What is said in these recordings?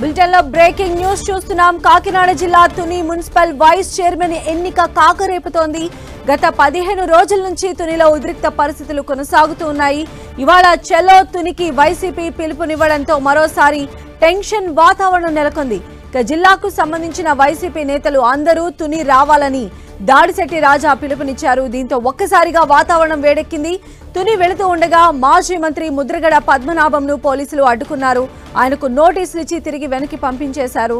బులెటిన్లో breaking news చూస్తున్నాం. కాకినాడ జిల్లా తుని మున్సిపల్ వైస్ చైర్మన్ ఎన్నిక కాకరేపుతోంది. గత 15 రోజుల నుంచి తునిలో ఉద్రిక్త పరిస్థితులు కొనసాగుతూ ఉన్నాయి. ఇవాళ చెలో తునికి వైసీపీ పిలుపునివ్వడంతో మరోసారి టెన్షన్ వాతావరణం నెలకొంది. జిల్లాకు సంబంధించిన వైసీపీ నేతలు అందరూ తుని రావాలని దాడిశెట్టి రాజా పిలుపునిచ్చారు. దీంతో ఒక్కసారిగా వాతావరణం వేడెక్కింది. తుని వెళుతూ ఉండగా మాజీ మంత్రి ముద్రగడ పద్మనాభంను పోలీసులు అడ్డుకున్నారు. ఆయనకు నోటీసులు ఇచ్చి తిరిగి వెనక్కి పంపించేశారు.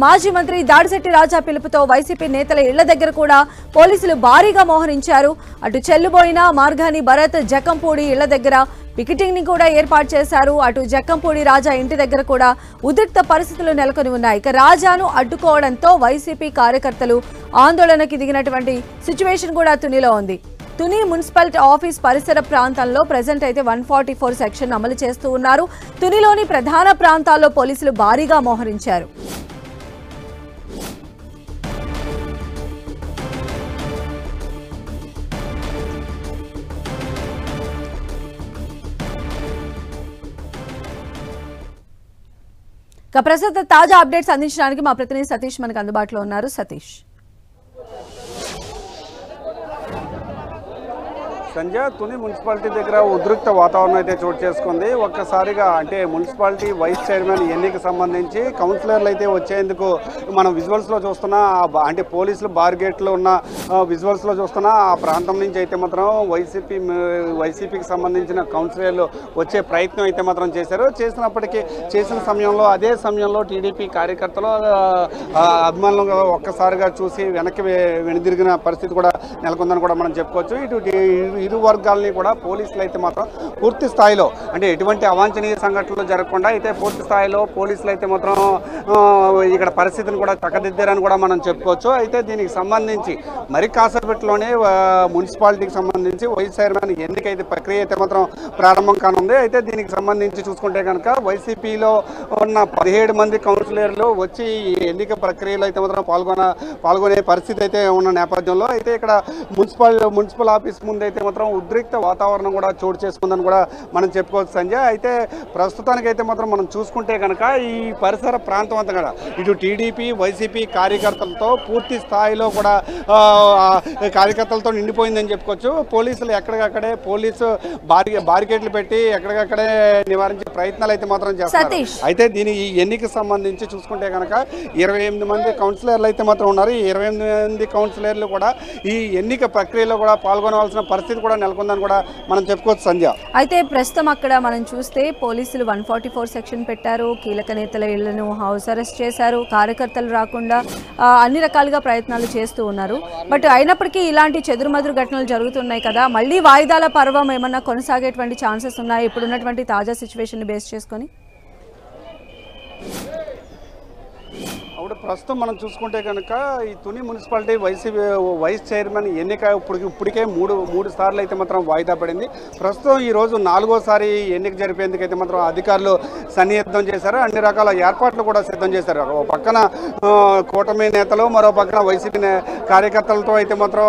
మాజీ మంత్రి దాడిశెట్టి రాజా పిలుపుతో వైసీపీ నేతల ఇళ్ల దగ్గర కూడా పోలీసులు భారీగా మోహరించారు. అటు చెల్లుబోయిన మార్గాని భరత్ జక్కంపూడి ఇళ్ల దగ్గర పికెటింగ్ ని కూడా ఏర్పాటు చేశారు. అటు జక్కంపూడి రాజా ఇంటి దగ్గర కూడా ఉద్రిక్త పరిస్థితులు నెలకొని ఉన్నాయి. రాజాను అడ్డుకోవడంతో వైసీపీ కార్యకర్తలు ఆందోళనకి దిగినటువంటి సిచ్యువేషన్ కూడా తునిలో ఉంది. తుని మున్సిపల్ ఆఫీస్ పరిసర ప్రాంతాల్లో ప్రెజెంట్ అయితే 144 సెక్షన్ అమలు చేస్తూ ఉన్నారు. తునిలోని ప్రధాన ప్రాంతాల్లో పోలీసులు భారీగా మోహరించారు. ప్రస్తుత తాజా అప్డేట్స్ అందించడానికి మా ప్రతినిధి సతీష్ మనకు అందుబాటులో ఉన్నారు. సతీష్, సంజయ్, తుని మున్సిపాలిటీ దగ్గర ఉద్రిక్త వాతావరణం అయితే చోటు చేసుకుంది. ఒక్కసారిగా అంటే మున్సిపాలిటీ వైస్ చైర్మన్ ఎన్నిక సంబంధించి కౌన్సిలర్లు అయితే వచ్చేందుకు మనం విజువల్స్లో చూస్తున్నా, అంటే పోలీసులు బార్గేట్లో ఉన్న విజువల్స్లో చూస్తున్నా ఆ ప్రాంతం నుంచి అయితే మాత్రం వైసీపీకి సంబంధించిన కౌన్సిలర్లు వచ్చే ప్రయత్నం అయితే మాత్రం చేశారు. చేసిన సమయంలో అదే సమయంలో టీడీపీ కార్యకర్తలు అభిమానులు ఒక్కసారిగా చూసి వెనక్కి వెనుదిరిగిన పరిస్థితి కూడా నెలకొందని కూడా మనం చెప్పుకోవచ్చు. ఇరు వర్గాలని కూడా పోలీసులు అయితే మాత్రం పూర్తి స్థాయిలో, అంటే ఎటువంటి అవాంఛనీయ సంఘటనలు జరగకుండా అయితే పూర్తి స్థాయిలో పోలీసులు అయితే మాత్రం ఇక్కడ పరిస్థితిని కూడా చక్కదిద్దారని కూడా మనం చెప్పుకోవచ్చు. అయితే దీనికి సంబంధించి మరి కాసేపట్లోనే మున్సిపాలిటీకి సంబంధించి వైస్ చైర్మన్ ఎన్నికైతే ప్రక్రియ అయితే మాత్రం ప్రారంభం కానుంది. అయితే దీనికి సంబంధించి చూసుకుంటే కనుక వైసీపీలో ఉన్న 17 మంది కౌన్సిలర్లు వచ్చి ఈ ఎన్నిక ప్రక్రియలో అయితే మాత్రం పాల్గొనే పరిస్థితి అయితే ఉన్న నేపథ్యంలో అయితే ఇక్కడ మున్సిపల్ ఆఫీస్ ముందు అయితే మాత్రం ఉద్రిక్త వాతావరణం కూడా చోటు చేసుకుందని కూడా మనం చెప్పుకోవచ్చు సంజయ్. అయితే ప్రస్తుతానికి అయితే మాత్రం మనం చూసుకుంటే కనుక ఈ పరిసర ప్రాంతం అంతా కూడా ఇటు టీడీపీ వైసీపీ కార్యకర్తలతో పూర్తి స్థాయిలో కూడా కార్యకర్తలతో నిండిపోయిందని చెప్పుకోవచ్చు. పోలీసులు ఎక్కడికక్కడే బారికేడ్లు పెట్టి ఎక్కడికక్కడే నివారించే ప్రయత్నాలు అయితే మాత్రం చేస్తారు. అయితే ఈ ఎన్నికకు సంబంధించి చూసుకుంటే కనుక 28 మంది కౌన్సిలర్లు అయితే మాత్రం ఉన్నారు. ఈ 28 మంది కౌన్సిలర్లు కూడా ఈ ఎన్నిక ప్రక్రియలో కూడా పాల్గొనవలసిన పరిస్థితి కూడా నెలకొందని కూడా మనం చెప్పుకోవచ్చు సంధ్య. అయితే ప్రస్తుతం అక్కడ మనం చూస్తే పోలీసులు 144 సెక్షన్ పెట్టారు. కీలక నేతల ఇళ్లను హౌస్ అరెస్ట్ చేశారు. కార్యకర్తలు రాకుండా అన్ని రకాలుగా ప్రయత్నాలు చేస్తూ ఉన్నారు. బట్ అయినప్పటికీ ఇలాంటి చెదురుమదురు ఘటనలు జరుగుతున్నాయి కదా, మళ్ళీ వాయిదాల పర్వం ఏమన్నా కొనసాగేటువంటి ఛాన్సెస్ ఉన్నాయి ఇప్పుడున్నటువంటి తాజా సిచ్యువేషన్ బేస్ చేసుకొని? అప్పుడు ప్రస్తుతం మనం చూసుకుంటే కనుక ఈ తుని మున్సిపాలిటీ వైస్ చైర్మన్ ఎన్నిక ఇప్పటికే మూడు సార్లు అయితే మాత్రం వాయిదా పడింది. ప్రస్తుతం ఈరోజు 4వసారి ఎన్నిక జరిపేందుకు అయితే మాత్రం అధికారులు సన్నిహితం చేశారు. అన్ని రకాల ఏర్పాట్లు కూడా సిద్ధం చేశారు. ఒక పక్కన కూటమి నేతలు, మరో పక్కన వైసీపీ కార్యకర్తలతో అయితే మాత్రం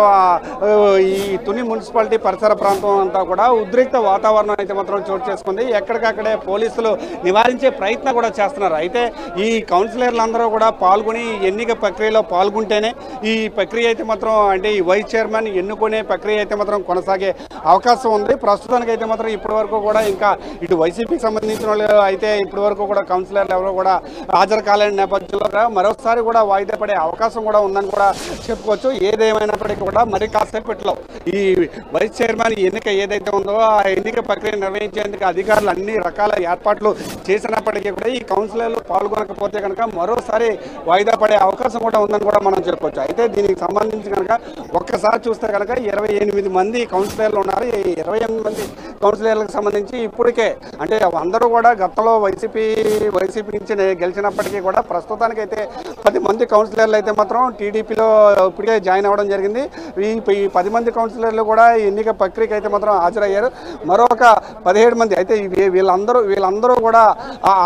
ఈ తుని మున్సిపాలిటీ పరిసర ప్రాంతం అంతా కూడా ఉద్రిక్త వాతావరణం అయితే మాత్రం చోటు చేసుకుంది. ఎక్కడికక్కడే పోలీసులు నివారించే ప్రయత్నం కూడా చేస్తున్నారు. అయితే ఈ కౌన్సిలర్లందరూ కూడా పాల్గొని ఎన్నిక ప్రక్రియలో పాల్గొంటేనే ఈ ప్రక్రియ అయితే మాత్రం, అంటే ఈ వైస్ చైర్మన్ ఎన్నుకునే ప్రక్రియ అయితే మాత్రం కొనసాగే అవకాశం ఉంది. ప్రస్తుతానికి అయితే మాత్రం ఇప్పటి వరకు కూడా ఇంకా ఇటు వైసీపీకి సంబంధించిన వాళ్ళు అయితే ఇప్పటి వరకు కూడా కౌన్సిలర్లు ఎవరో కూడా హాజరు కాలేని నేపథ్యంలో మరోసారి కూడా వాయిదా పడే అవకాశం కూడా ఉందని కూడా చెప్పుకోవచ్చు. ఏదేమైనప్పటికీ కూడా మరి కాసేపట్లో ఈ వైస్ చైర్మన్ ఎన్నిక ఏదైతే ఉందో ఆ ఎన్నిక ప్రక్రియ నిర్వహించేందుకు అధికారులు అన్ని రకాల ఏర్పాట్లు చేసినప్పటికీ కూడా ఈ కౌన్సిలర్లు పాల్గొనకపోతే కనుక మరోసారి వాయిదా పడే అవకాశం కూడా ఉందని కూడా మనం చెప్పుకోవచ్చు. అయితే దీనికి సంబంధించి కనుక ఒక్కసారి చూస్తే కనుక 28 మంది కౌన్సిలర్లు ఉన్నారు. ఈ 28 మంది కౌన్సిలర్లకు సంబంధించి ఇప్పటికే, అంటే అందరూ కూడా గతంలో వైసీపీ నుంచి గెలిచినప్పటికీ కూడా ప్రస్తుతానికైతే 10 మంది కౌన్సిలర్లు అయితే మాత్రం టీడీపీలో ఇప్పటికే జాయిన్ అవ్వడం జరిగింది. ఈ 10 మంది కౌన్సిలర్లు కూడా ఎన్నిక ప్రక్రియకి అయితే మాత్రం హాజరయ్యారు. మరొక 17 మంది అయితే వీళ్ళందరూ కూడా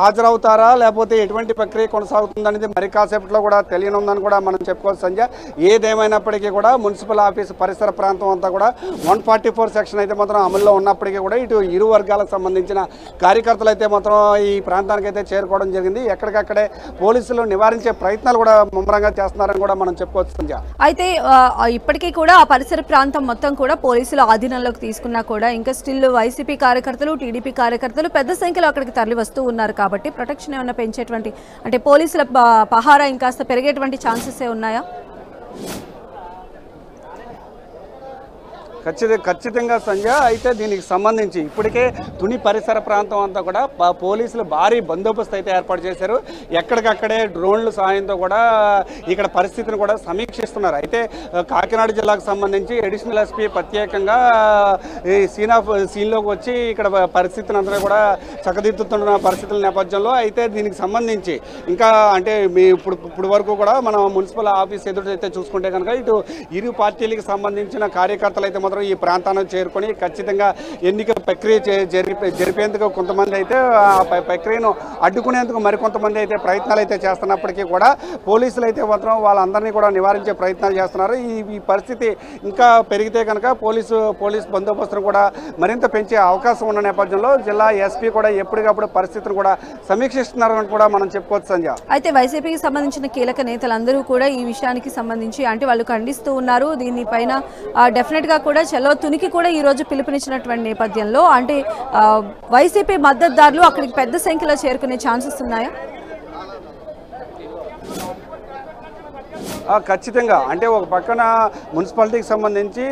హాజరవుతారా లేకపోతే ఎటువంటి ప్రక్రియ కొనసాగుతుందనేది మరి కాసేపట్లో కూడా తెలియనుందని కూడా మనం చెప్పుకోవచ్చు సంజయ్. ఏదేమైనప్పటికీ కూడా మున్సిపల్ ఆఫీస్ పరిసర ప్రాంతం అంతా కూడా 144 సెక్షన్ అయితే మాత్రం అమల్లో ఉన్నప్పటికీ కూడా ఇటు ఇరు వర్గాలకు సంబంధించిన కార్యకర్తలు అయితే మాత్రం ఈ ప్రాంతానికి అయితే చేరుకోవడం జరిగింది. ఎక్కడికక్కడే పోలీసులు నివారించే ప్రయత్నాలు కూడా ముమ్మరంగా చేస్తున్నారని కూడా మనం చెప్పుకోవచ్చు సంధ్య. అయితే ఇప్పటికీ కూడా ఆ పరిసర ప్రాంతం మొత్తం కూడా పోలీసులు ఆధీనంలోకి తీసుకున్నా కూడా ఇంకా స్టిల్ వైసీపీ కార్యకర్తలు, టీడీపీ కార్యకర్తలు పెద్ద సంఖ్యలో అక్కడికి తరలి వస్తూ ఉన్నారు కాబట్టి ప్రొటెక్షన్ ఏమైనా పెంచేటువంటి అంటే పోలీసుల పహారా ఇంకాస్త పెరిగేటువంటి ఛాన్సెస్ ఉన్నాయా? ఖచ్చితంగా సంధ్య. అయితే దీనికి సంబంధించి ఇప్పటికే తుని పరిసర ప్రాంతం అంతా కూడా పోలీసులు భారీ బందోబస్తు అయితే ఏర్పాటు చేశారు. ఎక్కడికక్కడే డ్రోన్ల సహాయంతో కూడా ఇక్కడ పరిస్థితిని కూడా సమీక్షిస్తున్నారు. అయితే కాకినాడ జిల్లాకు సంబంధించి అడిషనల్ ఎస్పీ ప్రత్యేకంగా ఈ సీన్లోకి వచ్చి ఇక్కడ పరిస్థితిని అంతా కూడా చక్కదిద్దుతున్న పరిస్థితుల నేపథ్యంలో అయితే దీనికి సంబంధించి ఇంకా అంటే ఇప్పుడు వరకు కూడా మనం మున్సిపల్ ఆఫీస్ ఎదురు అయితే చూసుకుంటే కనుక ఇటు ఇరు పార్టీలకు సంబంధించిన కార్యకర్తలు అయితే మాత్రం ఈ ప్రాంతానికి చేరుకొని ఖచ్చితంగా ఎన్నిక ప్రక్రియ జరిపేందుకు కొంతమంది అయితే ఆ ప్రక్రియను అడ్డుకునేందుకు మరికొంతమంది అయితే ప్రయత్నాలు అయితే చేస్తున్నప్పటికీ కూడా పోలీసులు అయితే మాత్రం వాళ్ళందరినీ కూడా నివారించే ప్రయత్నాలు చేస్తున్నారు. ఈ పరిస్థితి ఇంకా పెరిగితే కనుక పోలీస్ బందోబస్తును కూడా మరింత పెంచే అవకాశం ఉన్న నేపథ్యంలో జిల్లా ఎస్పీ కూడా ఎప్పటికప్పుడు పరిస్థితిని కూడా సమీక్షిస్తున్నారని కూడా మనం చెప్పుకోవచ్చు సంధ్య. అయితే వైసీపీకి సంబంధించిన కీలక నేతలందరూ కూడా ఈ విషయానికి సంబంధించి అంటే వాళ్ళు ఖండిస్తూ ఉన్నారు. దీనిపైన డెఫినెట్ గా కూడా చలో తునికి కూడా ఈ రోజు పిలుపునిచ్చినటువంటి నేపథ్యంలో అంటే వైసీపీ మద్దతుదారులు అక్కడికి పెద్ద సంఖ్యలో చేరుకునే ఛాన్సెస్ ఉన్నాయా? ఖచ్చితంగా. అంటే ఒక పక్కన మున్సిపాలిటీకి సంబంధించి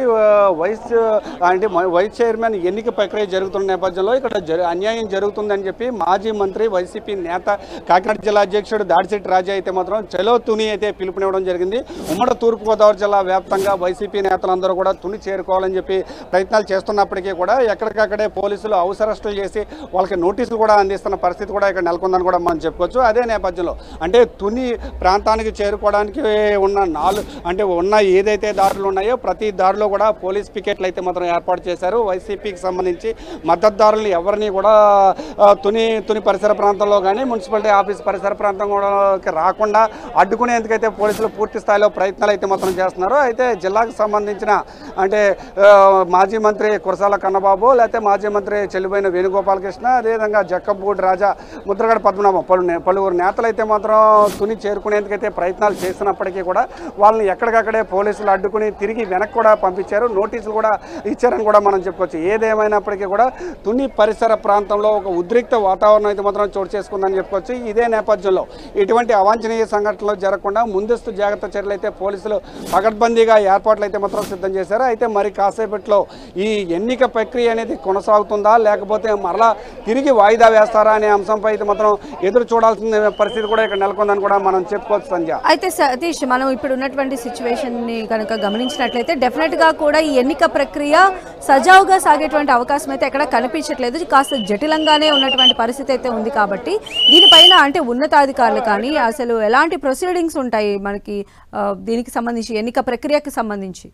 వైస్ చైర్మన్ ఎన్నిక ప్రక్రియ జరుగుతున్న నేపథ్యంలో ఇక్కడ అన్యాయం జరుగుతుందని చెప్పి మాజీ మంత్రి వైసీపీ నేత కాకినాడ జిల్లా అధ్యక్షుడు దాడిశెట్టి రాజా అయితే మాత్రం చలో తుని అయితే పిలుపునివ్వడం జరిగింది. ఉమ్మడి తూర్పుగోదావరి జిల్లా వ్యాప్తంగా వైసీపీ నేతలందరూ కూడా తుని చేరుకోవాలని చెప్పి ప్రయత్నాలు చేస్తున్నప్పటికీ కూడా ఎక్కడికక్కడే పోలీసులు హౌస్ అరెస్టులు చేసి వాళ్ళకి నోటీసులు కూడా అందిస్తున్న పరిస్థితి కూడా ఇక్కడ నెలకొందని కూడా మనం చెప్పుకోవచ్చు. అదే నేపథ్యంలో అంటే తుని ప్రాంతానికి చేరుకోవడానికి ఉన్న ఏదైతే దారులు ఉన్నాయో ప్రతి దారిలో కూడా పోలీస్ పికెట్లు అయితే మాత్రం ఏర్పాటు చేశారు. వైసీపీకి సంబంధించి మద్దతుదారులు ఎవరిని కూడా తుని పరిసర ప్రాంతంలో కానీ మున్సిపాలిటీ ఆఫీస్ పరిసర ప్రాంతంలోకి రాకుండా అడ్డుకునేందుకైతే పోలీసులు పూర్తి స్థాయిలో ప్రయత్నాలు అయితే మాత్రం చేస్తున్నారు. అయితే జిల్లాకు సంబంధించిన అంటే మాజీ మంత్రి కురసాల కన్నబాబు లేకపోతే మాజీ మంత్రి చెల్లిపోయిన వేణుగోపాలకృష్ణ అదేవిధంగా జక్కబూడి రాజా, ముద్రగడ పద్మనాభం పలువురు నేతలు అయితే మాత్రం తుని చేరుకునేందుకైతే ప్రయత్నాలు చేస్తున్నప్పటికీ కూడా వాళ్ళని ఎక్కడికక్కడే పోలీసులు అడ్డుకుని తిరిగి వెనక్కి కూడా పంపించారు. నోటీసులు కూడా ఇచ్చారని కూడా మనం చెప్పుకోవచ్చు. ఏదేమైనప్పటికీ కూడా తుని పరిసర ప్రాంతంలో ఒక ఉద్రిక్త వాతావరణం అయితే మాత్రం చోటు చేసుకుందని చెప్పుకోవచ్చు. ఇదే నేపథ్యంలో ఇటువంటి అవాంఛనీయ సంఘటనలు జరగకుండా ముందస్తు జాగ్రత్త చర్యలు అయితే పోలీసులు పకడ్బందీగా ఏర్పాట్లు అయితే మాత్రం సిద్ధం చేశారు. అయితే మరి కాసేపట్లో ఈ ఎన్నిక ప్రక్రియ అనేది కొనసాగుతుందా లేకపోతే మరలా తిరిగి వాయిదా వేస్తారా అనే అంశంపై అయితే మాత్రం ఎదురు చూడాల్సిన పరిస్థితి కూడా ఇక్కడ నెలకొందని కూడా మనం చెప్పుకోవచ్చు సంధ్య. అయితే సతీష్ మనం ఇప్పుడు ఉన్నటువంటి సిచ్యువేషన్ ని కనుక గమనించినట్లయితే డెఫినెట్ గా కూడా ఈ ఎన్నిక ప్రక్రియ సజావుగా సాగేటువంటి అవకాశం అయితే ఎక్కడ కనిపించట్లేదు. కాస్త జటిలంగానే ఉన్నటువంటి పరిస్థితి అయితే ఉంది కాబట్టి దీనిపైన అంటే ఉన్నతాధికారులు కానీ అసలు ఎలాంటి ప్రొసీడింగ్స్ ఉంటాయి మనకి దీనికి సంబంధించి ఎన్నిక ప్రక్రియకి సంబంధించి?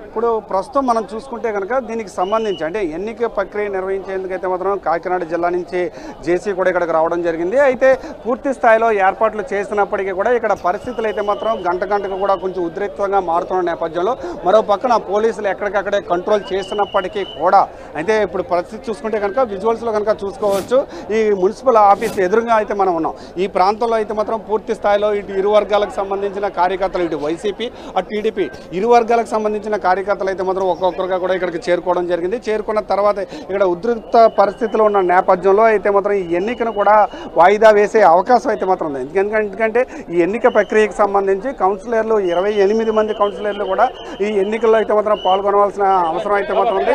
ఇప్పుడు ప్రస్తుతం మనం చూసుకుంటే కనుక దీనికి సంబంధించి అంటే ఎన్నిక ప్రక్రియ నిర్వహించేందుకైతే మాత్రం కాకినాడ జిల్లా నుంచి జేసీ కూడా ఇక్కడికి రావడం జరిగింది. అయితే పూర్తి స్థాయిలో ఏర్పాట్లు చేసినప్పటికీ కూడా ఇక్కడ పరిస్థితులు అయితే మాత్రం గంటకు కూడా కొంచెం ఉద్రిక్తంగా మారుతున్న నేపథ్యంలో మరో పక్కన పోలీసులు ఎక్కడికక్కడే కంట్రోల్ చేసినప్పటికీ కూడా అయితే ఇప్పుడు పరిస్థితి చూసుకుంటే కనుక విజువల్స్లో కనుక చూసుకోవచ్చు. ఈ మున్సిపల్ ఆఫీస్ ఎదురుగా అయితే మనం ఉన్నాం. ఈ ప్రాంతంలో అయితే మాత్రం పూర్తి స్థాయిలో ఇటు ఇరు వర్గాలకు సంబంధించిన కార్యకర్తలు ఇటు వైసీపీ అటు టీడీపీ ఇరు వర్గాలకు సంబంధించిన కార్యకర్తలు అయితే మాత్రం ఒక్కొక్కరుగా కూడా ఇక్కడికి చేరుకోవడం జరిగింది. చేరుకున్న తర్వాత ఇక్కడ ఉద్రిక్త పరిస్థితిలో ఉన్న నేపథ్యంలో అయితే మాత్రం ఈ ఎన్నికను కూడా వాయిదా వేసే అవకాశం అయితే మాత్రం ఉంది. ఎందుకంటే ఈ ఎన్నిక ప్రక్రియకు సంబంధించి కౌన్సిలర్లు 28 మంది కౌన్సిలర్లు కూడా ఈ ఎన్నికల్లో అయితే మాత్రం పాల్గొనవలసిన అవసరం అయితే మాత్రం ఉంది.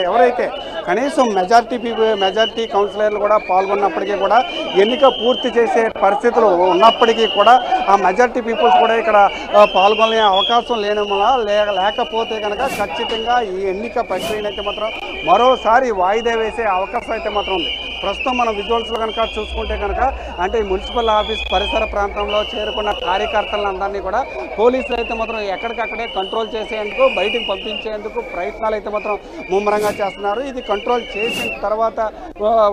ఎవరైతే కనీసం మెజార్టీ కౌన్సిలర్లు కూడా పాల్గొన్నప్పటికీ కూడా ఎన్నిక పూర్తి చేసే పరిస్థితులు ఉన్నప్పటికీ కూడా ఆ మెజార్టీ పీపుల్స్ కూడా ఇక్కడ పాల్గొనే అవకాశం లేకపోతే కనుక ఖచ్చితంగా ఈ ఎన్నిక ప్రక్రియను అయితే మాత్రం మరోసారి వాయిదా వేసే అవకాశం అయితే మాత్రం ఉంది. ప్రస్తుతం మనం విజువల్స్లో కనుక చూసుకుంటే కనుక అంటే ఈ మున్సిపల్ ఆఫీస్ పరిసర ప్రాంతంలో చేరుకున్న కార్యకర్తలందరినీ కూడా పోలీసులు అయితే మాత్రం ఎక్కడికక్కడే కంట్రోల్ చేసేందుకు బయటికి పంపించేందుకు ప్రయత్నాలు అయితే మాత్రం ముమ్మరంగా చేస్తున్నారు. ఇది కంట్రోల్ చేసిన తర్వాత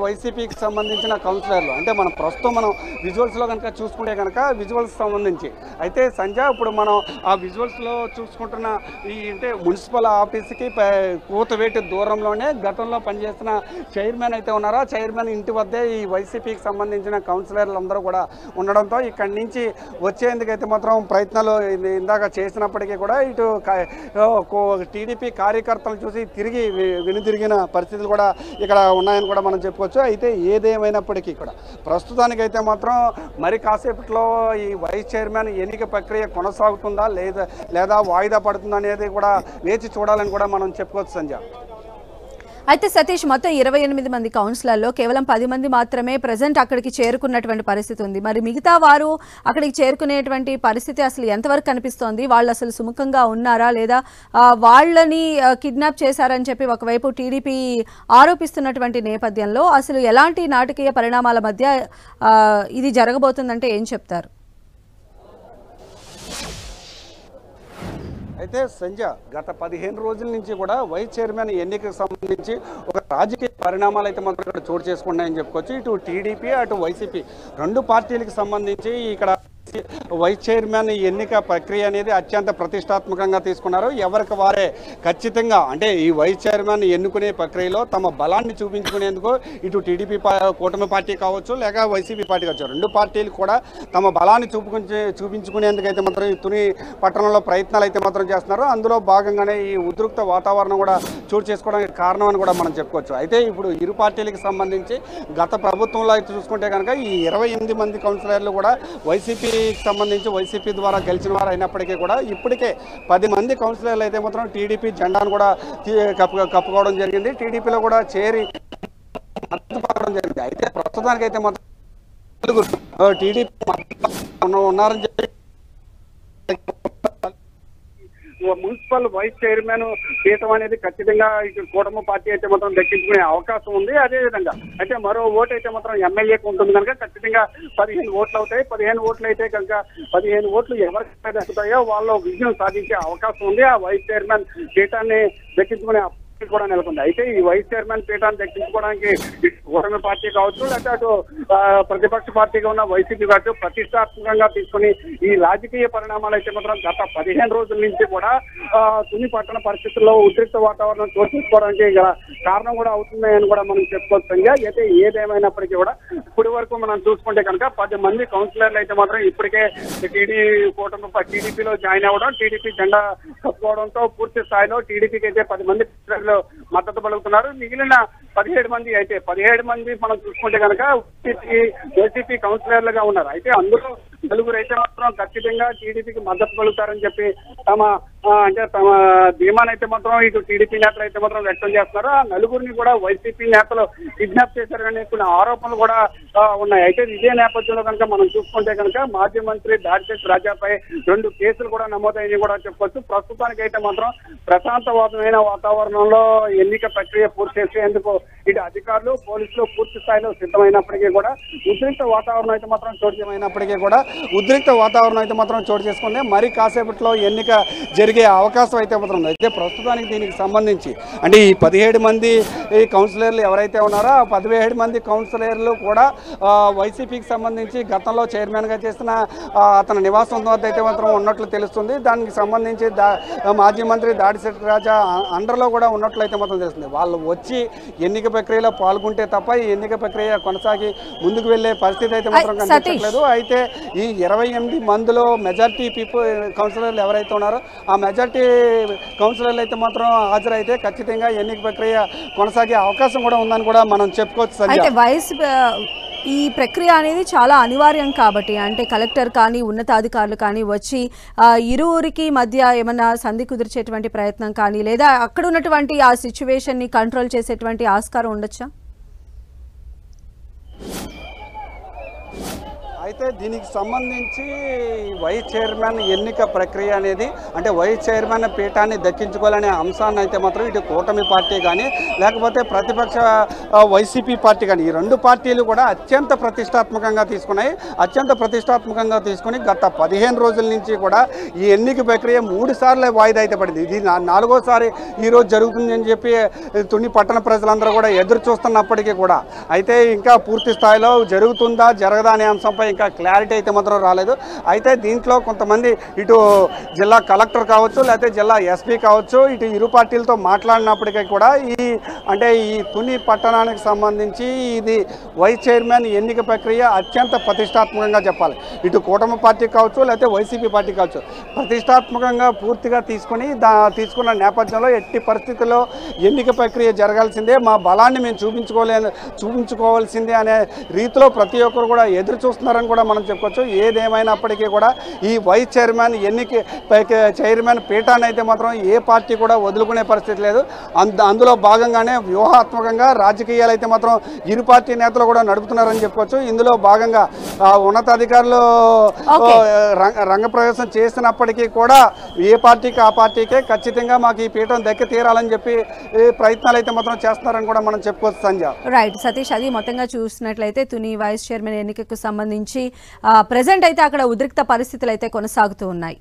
వైసీపీకి సంబంధించిన కౌన్సిలర్లు అంటే మనం ప్రస్తుతం మనం విజువల్స్లో కనుక చూసుకుంటే కనుక విజువల్స్ సంబంధించి అయితే సంజయ్ ఇప్పుడు మనం ఆ విజువల్స్లో చూసుకుంటున్న ఈ అంటే మున్సిపల్ ఆఫీస్కి కూతవేటి దూరంలోనే గతంలో పనిచేస్తున్న చైర్మన్ అయితే ఉన్నారో చైర్మన్ ఇంటి వద్దే ఈ వైసీపీకి సంబంధించిన కౌన్సిలర్లు అందరూ కూడా ఉండడంతో ఇక్కడి నుంచి వచ్చేందుకైతే మాత్రం ప్రయత్నాలు ఇందాక చేసినప్పటికీ కూడా ఇటు టీడీపీ కార్యకర్తలు చూసి తిరిగి వెనుదిరిగిన పరిస్థితులు కూడా ఇక్కడ ఉన్నాయని కూడా మనం చెప్పుకోవచ్చు. అయితే ఏదేమైనప్పటికీ కూడా ప్రస్తుతానికైతే మాత్రం మరి కాసేపట్లో ఈ వైస్ చైర్మన్ ఎన్నిక ప్రక్రియ కొనసాగుతుందా లేదా వాయిదా పడుతుందా అనేది కూడా వేచి చూడాలని కూడా మనం చెప్పుకోవచ్చు సంజయ్. అయితే సతీష్ మొత్తం 28 మంది కౌన్సిలర్లో కేవలం 10 మంది మాత్రమే ప్రజెంట్ అక్కడికి చేరుకున్నటువంటి పరిస్థితి ఉంది. మరి మిగతా వారు అక్కడికి చేరుకునేటువంటి పరిస్థితి అసలు ఎంతవరకు కనిపిస్తోంది? వాళ్ళు అసలు సుముఖంగా ఉన్నారా లేదా వాళ్ళని కిడ్నాప్ చేశారని చెప్పి ఒకవైపు టీడీపీ ఆరోపిస్తున్నటువంటి నేపథ్యంలో అసలు ఎలాంటి నాటకీయ పరిణామాల మధ్య ఇది జరగబోతుందంటే ఏం చెప్తారు? అయితే సంజయ్ గత 15 రోజుల నుంచి కూడా వైస్ చైర్మన్ ఎన్నికకు సంబంధించి ఒక రాజకీయ పరిణామాలు అయితే మాత్రం ఇక్కడ చోటు చేసుకున్నాయని చెప్పుకోవచ్చు. ఇటు టీడీపీ అటు వైసీపీ రెండు పార్టీలకు సంబంధించి ఇక్కడ వైస్ చైర్మన్ ఎన్నిక ప్రక్రియ అనేది అత్యంత ప్రతిష్టాత్మకంగా తీసుకున్నారు. ఎవరికి వారే ఖచ్చితంగా అంటే ఈ వైస్ చైర్మన్ ఎన్నుకునే ప్రక్రియలో తమ బలాన్ని చూపించుకునేందుకు ఇటు టీడీపీ కూటమి పార్టీ కావచ్చు లేక వైసీపీ పార్టీ కావచ్చు రెండు పార్టీలు కూడా తమ బలాన్ని చూపించుకునేందుకు అయితే మాత్రం ఈ తుని పట్టణంలో ప్రయత్నాలు అయితే మాత్రం చేస్తున్నారు. అందులో భాగంగానే ఈ ఉద్రిక్త వాతావరణం కూడా చోటు చేసుకోవడానికి కారణం అని కూడా మనం చెప్పుకోవచ్చు. అయితే ఇప్పుడు ఇరు పార్టీలకు సంబంధించి గత ప్రభుత్వంలో అయితే చూసుకుంటే కనుక ఈ 28 మంది కౌన్సిలర్లు కూడా వైసీపీ సంబంధించి వైసీపీ ద్వారా గెలిచిన వారు అయినప్పటికీ కూడా ఇప్పటికే 10 మంది కౌన్సిలర్లు అయితే మాత్రం టీడీపీ జెండాను కూడా కప్పుకోవడం జరిగింది. టీడీపీలో కూడా చేరి మద్దతు పడడం జరిగింది. అయితే ప్రస్తుతానికి అయితే మాత్రం టీడీపీ ఉన్నారని చెప్పి మున్సిపల్ వైస్ చైర్మన్ పీఠం అనేది ఖచ్చితంగా కూటమి పార్టీ అయితే మాత్రం దక్కించుకునే అవకాశం ఉంది. అదేవిధంగా అయితే మరో ఓటు అయితే మాత్రం ఎమ్మెల్యేకి ఉంటుంది కనుక ఖచ్చితంగా 15 ఓట్లు అవుతాయి. 15 ఓట్లు అయితే కనుక 15 ఓట్లు ఎవరికి దక్కుతాయో వాళ్ళు విజయం సాధించే అవకాశం ఉంది. ఆ వైస్ చైర్మన్ పీఠాన్ని దక్కించుకునే కూడా నెలకొంది. అయితే ఈ వైస్ చైర్మన్ పీఠాన్ని దక్కించుకోవడానికి కూటమి పార్టీ కావచ్చు లేకపోతే అటు ప్రతిపక్ష పార్టీగా ఉన్న వైసీపీ కావచ్చు ప్రతిష్టాత్మకంగా తీసుకుని ఈ రాజకీయ పరిణామాలు అయితే మాత్రం గత 15 రోజుల నుంచి కూడా తుని పట్టణ పరిస్థితుల్లో ఉద్రిక్త వాతావరణం చోటు చేసుకోవడానికి గల కారణం కూడా అవుతున్నాయని కూడా మనం చెప్పుకోవచ్చు. అయితే ఏదేమైనప్పటికీ కూడా ఇప్పటి వరకు మనం చూసుకుంటే కనుక 10 మంది కౌన్సిలర్లు అయితే మాత్రం ఇప్పటికే టీడీపీలో జాయిన్ అవ్వడం టీడీపీ జెండా కప్పుకోవడంతో పూర్తి స్థాయిలో టీడీపీకి అయితే 10 మంది మద్దతు పలుకుతున్నారు. మిగిలిన 17 మంది అయితే 17 మంది మనం చూసుకుంటే కనుక వైసీపీ కౌన్సిలర్లుగా ఉన్నారు. అయితే అందులో నలుగురు అయితే మాత్రం ఖచ్చితంగా టీడీపీకి మద్దతు పలుకుతారని చెప్పి తమ ధీమాన్ అయితే మాత్రం ఇటు టీడీపీ నేతలు అయితే మాత్రం వ్యక్తం చేస్తున్నారు. ఆ నలుగురిని కూడా వైసీపీ నేతలు కిడ్నాప్ చేశారనే కొన్ని ఆరోపణలు కూడా ఉన్నాయి. అయితే ఇదే నేపథ్యంలో కనుక మనం చూసుకుంటే కనుక మాజీ మంత్రి దాడిశెట్టి రాజాపై 2 కేసులు కూడా నమోదైనవి కూడా చెప్పొచ్చు. ప్రస్తుతానికి అయితే మాత్రం ప్రశాంతవాదమైన వాతావరణంలో ఎన్నిక ప్రక్రియ పూర్తి చేసేందుకు ఇటు అధికారులు పోలీసులు పూర్తి స్థాయిలో సిద్ధమైనప్పటికీ కూడా ఉద్రిక్త వాతావరణం అయితే మాత్రం చోటు చేసుకుంది. మరి కాసేపట్లో ఎన్నిక జరిగే అవకాశం అయితే మాత్రం అయితే ప్రస్తుతానికి దీనికి సంబంధించి అంటే ఈ 17 మంది కౌన్సిలర్లు ఎవరైతే ఉన్నారో ఆ 17 మంది కౌన్సిలర్లు కూడా వైసీపీకి సంబంధించి గతంలో చైర్మన్గా చేసిన అతని నివాసం వద్ద అయితే మాత్రం ఉన్నట్లు తెలుస్తుంది. దానికి సంబంధించి మాజీ మంత్రి దాడిశెట్టి రాజా అండర్లో కూడా ఉన్నట్లు అయితే మాత్రం తెలుస్తుంది. వాళ్ళు వచ్చి ఎన్నిక ప్రక్రియలో పాల్గొంటే తప్ప ఈ ఎన్నిక ప్రక్రియ కొనసాగి ముందుకు వెళ్లే పరిస్థితి అయితే మాత్రం కనిపించట్లేదు. అయితే ఈ 28 మందిలో మెజార్టీ కౌన్సిలర్లు ఎవరైతే ఉన్నారో ఆ మెజార్టీ కౌన్సిలర్లు అయితే మాత్రం హాజరైతే ఖచ్చితంగా ఎన్నిక ప్రక్రియ కొనసాగే అవకాశం కూడా ఉందని కూడా మనం చెప్పుకోవచ్చు. ఈ ప్రక్రియ అనేది చాలా అనివార్యం కాబట్టి అంటే కలెక్టర్ కానీ ఉన్నతాధికారులు కానీ వచ్చి ఇరువురికి మధ్య ఏమైనా సంధి కుదిర్చేటువంటి ప్రయత్నం కానీ లేదా అక్కడ ఉన్నటువంటి ఆ సిచ్యువేషన్ని కంట్రోల్ చేసేటువంటి ఆస్కారం ఉండొచ్చా? అయితే దీనికి సంబంధించి వైస్ చైర్మన్ ఎన్నిక ప్రక్రియ అనేది అంటే వైస్ చైర్మన్ పీఠాన్ని దక్కించుకోవాలనే అంశాన్ని అయితే మాత్రం ఇటు కూటమి పార్టీ కానీ లేకపోతే ప్రతిపక్ష వైసీపీ పార్టీ కానీ ఈ రెండు పార్టీలు కూడా అత్యంత ప్రతిష్టాత్మకంగా తీసుకుని గత 15 రోజుల నుంచి కూడా ఈ ఎన్నిక ప్రక్రియ 3 సార్లు వాయిదా అయితే పడింది. ఇది 4వసారి ఈరోజు జరుగుతుందని చెప్పి తుని పట్టణ ప్రజలందరూ కూడా ఎదురు చూస్తున్నప్పటికీ కూడా అయితే ఇంకా పూర్తి స్థాయిలో జరుగుతుందా జరగదా అనే అంశంపై ఇంకా క్లారిటీ అయితే మాత్రం రాలేదు. అయితే దీంట్లో కొంతమంది ఇటు జిల్లా కలెక్టర్ కావచ్చు లేకపోతే జిల్లా ఎస్పీ కావచ్చు ఇటు ఇరు పార్టీలతో మాట్లాడినప్పటికీ కూడా ఈ తుని పట్టణానికి సంబంధించి ఇది వైస్ చైర్మన్ ఎన్నిక ప్రక్రియ అత్యంత ప్రతిష్టాత్మకంగా చెప్పాలి. ఇటు కూటమి పార్టీ కావచ్చు లేకపోతే వైసీపీ పార్టీ కావచ్చు ప్రతిష్టాత్మకంగా పూర్తిగా తీసుకున్న నేపథ్యంలో ఎట్టి పరిస్థితుల్లో ఎన్నిక ప్రక్రియ జరగాల్సిందే, మా బలాన్ని మేము చూపించుకోవాల్సిందే అనే రీతిలో ప్రతి ఒక్కరు కూడా ఎదురు చూస్తున్నారని కూడా మనం చెప్పుకోవచ్చు. ఏదేమైనప్పటికీ కూడా ఈ వైస్ చైర్మన్ చైర్మన్ పీఠాన్ని అయితే మాత్రం ఏ పార్టీ కూడా వదులుకునే పరిస్థితి లేదు. అందులో భాగంగానే వ్యూహాత్మకంగా రాజకీయాలు అయితే మాత్రం ఇరు పార్టీ నేతలు కూడా నడుపుతున్నారని చెప్పుకోవచ్చు. ఇందులో భాగంగా ఉన్నతాధికారులు రంగప్రవేశం చేసినప్పటికీ కూడా ఏ పార్టీకి ఆ పార్టీకే ఖచ్చితంగా మాకు ఈ పీఠం దక్కి తీరాలని చెప్పి ప్రయత్నాలు అయితే మాత్రం చేస్తున్నారని కూడా మనం చెప్పుకోవచ్చు. సంజయ్ రైట్ సతీష్, అది మొత్తంగా చూసినట్లయితే తుని వైస్ చైర్మన్ ఎన్నికకు సంబంధించి ప్రెజెంట్ అయితే అక్కడ ఉద్రిక్త పరిస్థితులు అయితే కొనసాగుతూ ఉన్నాయి.